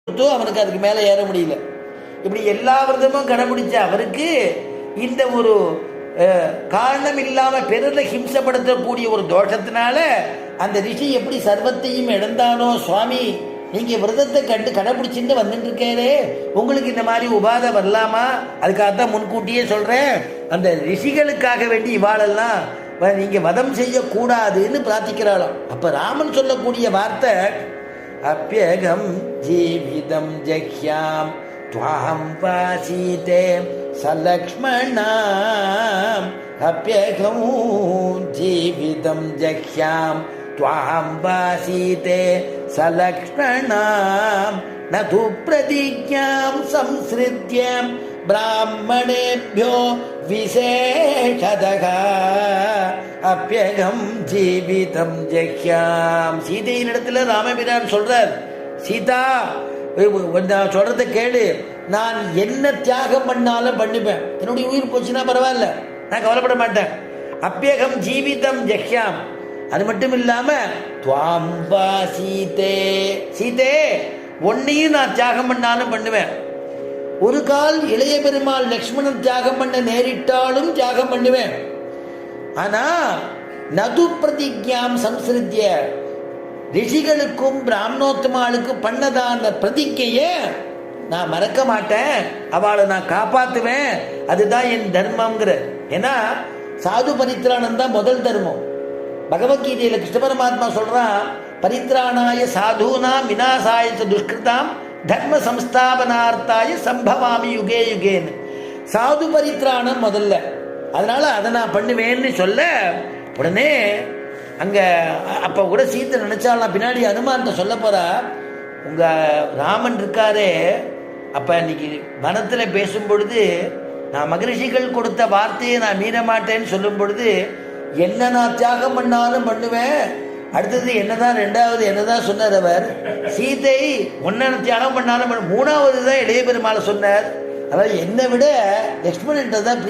அவனுக்கு அதுக்கு மேலே ஏற முடியல. இப்படி எல்லா விரதமும் கடைபிடிச்ச அவருக்கு இந்த ஒரு காரணம் இல்லாமல் பிறரை ஹிம்சப்படுத்தக்கூடிய ஒரு தோஷத்தினால அந்த ரிஷி எப்படி சர்வத்தையும் இழந்தானோ, சுவாமி நீங்கள் விரதத்தை கடைபிடிச்சிட்டு வந்துட்டு இருக்கே, உங்களுக்கு இந்த மாதிரி உபாதை வரலாமா? அதுக்காகத்தான் முன்கூட்டியே சொல்கிறேன், அந்த ரிஷிகளுக்காக வேண்டி இவாளெல்லாம் நீங்கள் வதம் செய்யக்கூடாதுன்னு பிரார்த்திக்கிறாளாம். அப்போ ராமன் சொல்லக்கூடிய வார்த்தை, அப்யகம் ஜீவிதம் ஜஹ்யாம் த்வாம் வாசீதே சலக்ஷ்மணாம், அப்யகம் ஜீவிதம் ஜஹ்யாம் த்வாம் வாசீதே சலக்ஷ்மணாம் நது பிரதிஜ்ஞாம் சம்ஸ்ருத்யம் பிராமணேभ्यो விசேஷதக அப்யகம் ஜீவிதம் ஜஹ்யாம். சீதையின் இடத்துல ராமபிரான் சொல்றார், சீதா நான் சொல்றதை கேளு, நான் என்ன தியாகம் பண்ணாலும் பண்ணிப்பேன், என்னுடைய உயிர் போச்சுன்னா பரவாயில்ல, நான் கவலைப்பட மாட்டேன். அப்யகம் ஜீவிதம் ஜஹ்யாம், அது மட்டும் இல்லாம துவாம் வா சீதே, சீதே ஒன்னையும் நான் தியாகம் பண்ணாலும் பண்ணுவேன். ஒரு கால் இளைய பெருமாள் லக்ஷ்மணன் தியாகம் பண்ண நேரிட்டாலும் தியாகம் பண்ணுவேன். ஆனா நது பிரதிஜ்ஞாம் சம்ஸ்ருத்ய, ரிஷிகளுக்கும் பிராமணோத்தமாளுக்கும் பண்ணதான பிரதிக்கைய நான் மறக்க மாட்டேன், அவளை நான் காப்பாத்துவேன், அதுதான் என் தர்மம்ங்கிற. ஏன்னா சாது பரித்ராணம் தான் முதல் தர்மம். பகவத்கீதையில கிருஷ்ண பரமாத்மா சொல்றான், பரித்ராணாய சாதுனாம் விநாசாய துஷ்கிருதாம் தர்ம சம்ஸ்தாபனார்த்தாய சம்பவாமி யுகே யுகேன்னு. சாது பரித்ராணம் முதல்ல, அதனால அதை நான் பண்ணுவேன்னு சொல்ல உடனே அங்க அப்ப கூட சீத்தை நினைச்சாலாம், பின்னாடி அனுமான்ட்ட சொல்ல போறா, உங்க ராமன் இருக்காரே, அப்ப இன்னைக்கு வனத்துல பேசும் பொழுது நான் மகரிஷிகள் கொடுத்த வார்த்தையை நான் மீற மாட்டேன்னு சொல்லும் பொழுது என்ன நான் தியாகம் பண்ணாலும் பண்ணுவேன். அடுத்தது என்னதான், ரெண்டாவது என்னதான் சொன்னார் அவர், சீதை ஒன்ன தியாகம் பண்ணாலும் மூணாவது தான் இளைய பெருமாளை சொன்னார். அதாவது என்னை விட லக்ஷ்மணன் தான்